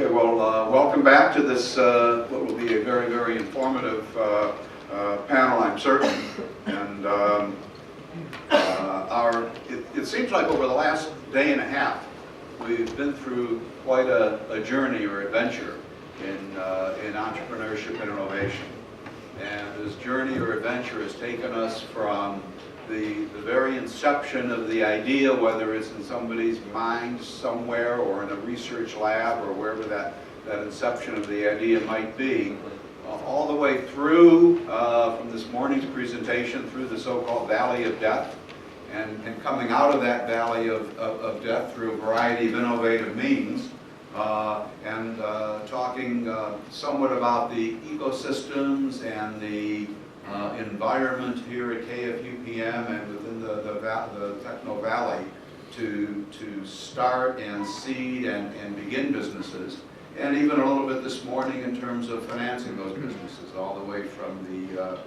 Okay, well, welcome back to this, what will be a very, very informative panel, I'm certain. And it seems like over the last day and a half, we've been through quite a journey or adventure in entrepreneurship and innovation. And this journey or adventure has taken us from the very inception of the idea, whether it's in somebody's mind somewhere or in a research lab or wherever that inception of the idea might be, all the way through, from this morning's presentation, through the so-called Valley of Death, and coming out of that Valley of Death through a variety of innovative means, and talking somewhat about the ecosystems and the environment here at KFUPM and within the Techno Valley to start and seed and begin businesses, and even a little bit this morning in terms of financing those businesses, all the way from the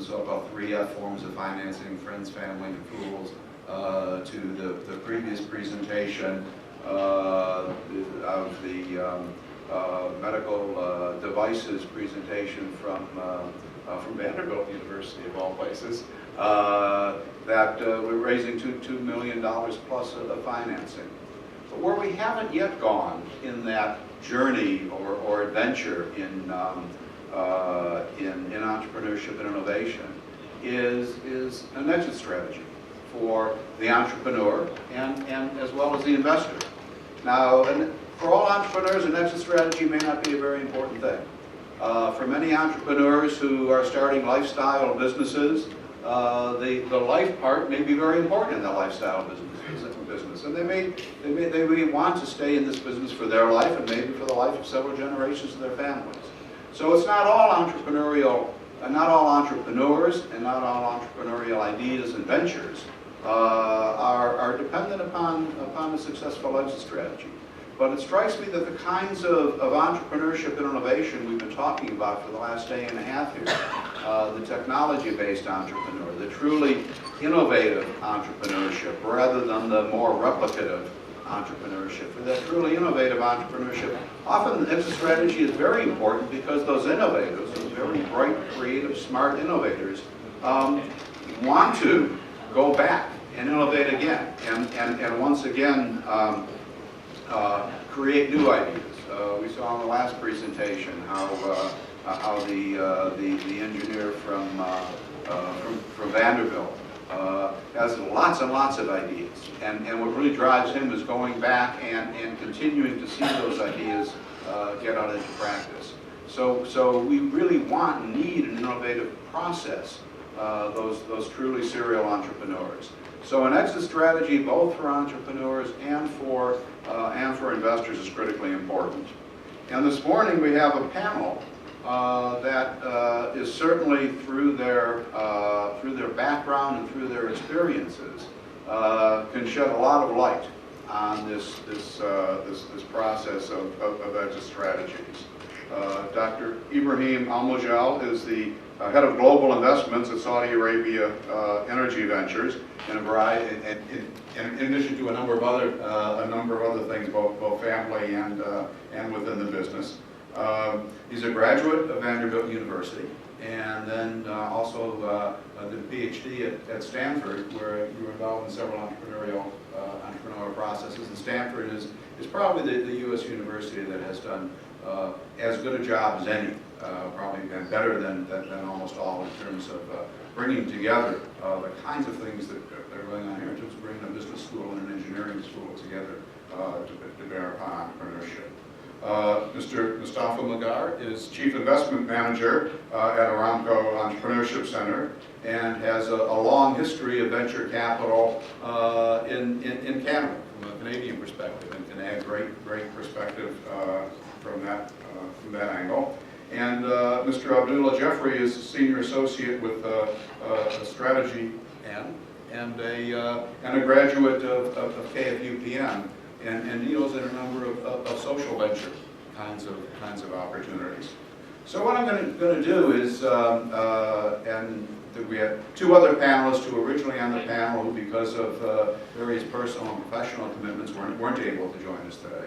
so-called 3F forms of financing, friends, family, and fools, to the previous presentation of the medical devices presentation from Vanderbilt University, of all places, that we're raising $2 million plus of financing. But where we haven't yet gone in that journey or adventure in entrepreneurship and innovation is an exit strategy for the entrepreneur and as well as the investor. Now, for all entrepreneurs, an exit strategy may not be a very important thing. For many entrepreneurs who are starting lifestyle businesses, the life part may be very important in the lifestyle business, and they may want to stay in this business for their life and maybe for the life of several generations of their families. So it's not all entrepreneurial, not all entrepreneurs and not all entrepreneurial ideas and ventures are dependent upon a successful exit strategy. But it strikes me that the kinds of entrepreneurship and innovation we've been talking about for the last day and a half here, the technology-based entrepreneur, the truly innovative entrepreneurship, rather than the more replicative entrepreneurship. For that truly innovative entrepreneurship, often the exit strategy is very important because those innovators, those very bright, creative, smart innovators, want to go back and innovate again, and once again, create new ideas. We saw in the last presentation how the engineer from Vanderbilt has lots and lots of ideas, and what really drives him is going back and continuing to see those ideas get out into practice. So we really want and need an innovative process, those truly serial entrepreneurs. So an exit strategy, both for entrepreneurs and for investors, is critically important. And this morning we have a panel that is certainly through their background and through their experiences can shed a lot of light on this process of exit strategies. Dr. Ibrahim Almojel is the head of global investments at Saudi Arabia Energy Ventures, in a variety, in addition to a number of other things, both family and within the business. He's a graduate of Vanderbilt University, and then also did a PhD at Stanford, where you were involved in several entrepreneurial processes. And Stanford is probably the U.S. university that has done as good a job as any, probably been better than almost all in terms of bringing together the kinds of things that are going on here, in terms of bringing a business school and an engineering school together to bear upon entrepreneurship. Mr. Moustafa Magar is Chief Investment Manager at Aramco Entrepreneurship Center and has a long history of venture capital in Canada from a Canadian perspective, and can add great perspective from that angle. And Mr. Abdullah Jefri is a Senior Associate with a Strategy and a graduate of KFUPM. And deals in a number of social venture kinds of opportunities. So what I'm going to do is, and we had two other panelists who were originally on the panel who, because of various personal and professional commitments, weren't able to join us today.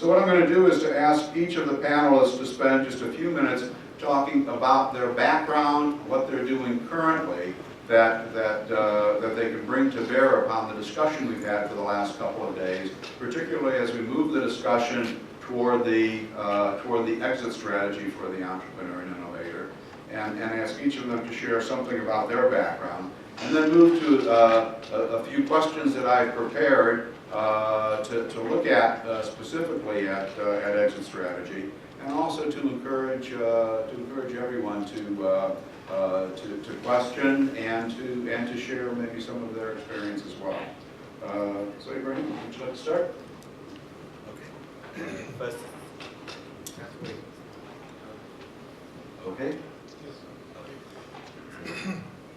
So what I'm going to do is to ask each of the panelists to spend just a few minutes talking about their background, what they're doing currently, that they can bring to bear upon the discussion we've had for the last couple of days, particularly as we move the discussion toward the exit strategy for the entrepreneur and innovator, and ask each of them to share something about their background, and then move to a few questions that I've prepared to look at specifically at exit strategy, and also to encourage everyone to question and to share maybe some of their experience as well. So Ibrahim, would you like to start? Okay. First. Okay.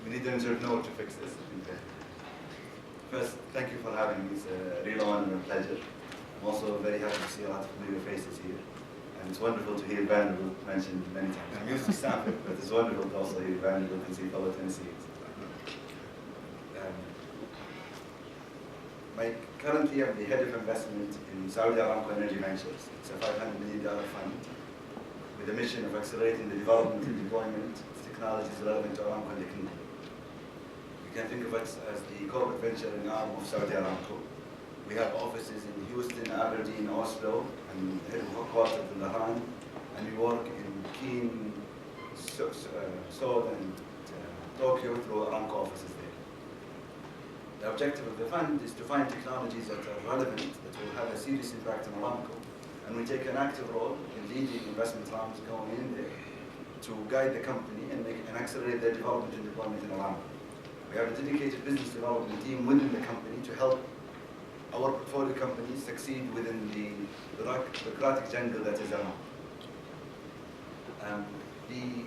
We need to insert note to fix this. First, thank you for having me. It's a real honor and a pleasure. I'm also very happy to see a lot of familiar faces here. And it's wonderful to hear Vanderbilt mentioned many times. I'm used to Stanford, but it's wonderful to also hear Vanderbilt and see fellow Tennesseans. Currently, I'm the head of investment in Saudi Aramco Energy Ventures. It's a $500 million fund with a mission of accelerating the development and deployment of technologies relevant to Aramco and the kingdom. You can think of us as the corporate venture arm of Saudi Aramco. We have offices in Houston, Aberdeen, Oslo, and headquarters in Iran, and we work in Keene, Seoul, and Tokyo through Aramco offices there. The objective of the fund is to find technologies that are relevant, that will have a serious impact on Aramco, and we take an active role in leading investment arms going in there to guide the company and accelerate their development and deployment in Aramco. We have a dedicated business development team within the company to help our portfolio companies succeed within the bureaucratic jungle that is Aramco. The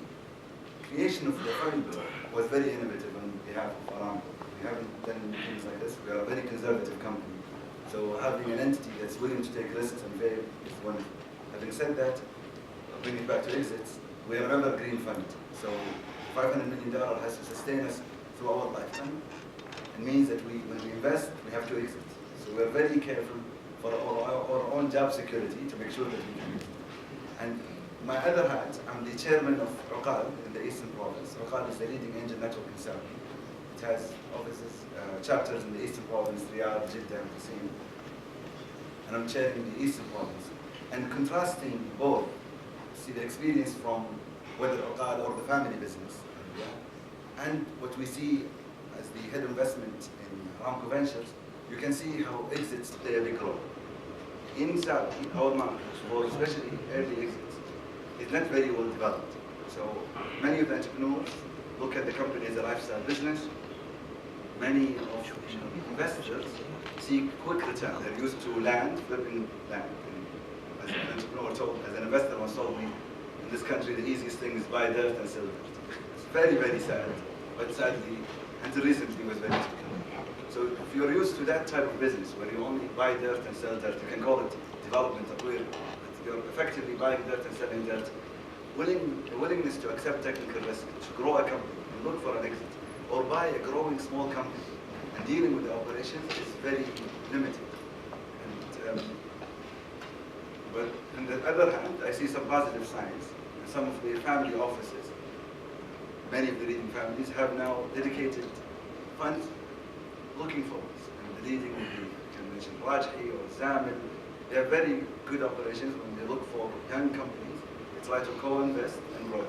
creation of the fund was very innovative on behalf of Aramco. We haven't done things like this. We are a very conservative company. So having an entity that's willing to take risks and fail is wonderful. Having said that, I'll bring it back to exits. We are an evergreen fund. So $500 million has to sustain us through our lifetime. It means that when we invest, we have to exit. So we're very careful for our own job security to make sure that we can exit. And my other hat, I'm the chairman of Uqal in the Eastern Province. Uqal is the leading engine network in Saudi. It has offices, chapters in the Eastern Province, Riyadh, Jeddah, and Qassim. And I'm chairing the Eastern Province. And contrasting both, see the experience from whether Uqal or the family business, and what we see as the head investment in Aramco Ventures, you can see how exits play a big role. In Saudi, our market, or especially early exits, is not very well developed. So many of the entrepreneurs look at the company as a lifestyle business. Many of investors seek quick return. They're used to flipping land. And as an entrepreneur told, as an investor once told me, in this country the easiest thing is buy dirt and sell dirt. It's very, very sad, but sadly, until recently was very typical. So if you're used to that type of business, where you only buy dirt and sell dirt, you can call it development or where you're effectively buying dirt and selling dirt, willingness to accept technical risk, to grow a company and look for an exit, or buy a growing small company and dealing with the operations is very limited. But on the other hand, I see some positive signs. Some of the family offices, many of the leading families have now dedicated funds looking for us. And the leading, you can mention Rajhi or Zamin, they have very good operations when they look for young companies. They try to co-invest and grow.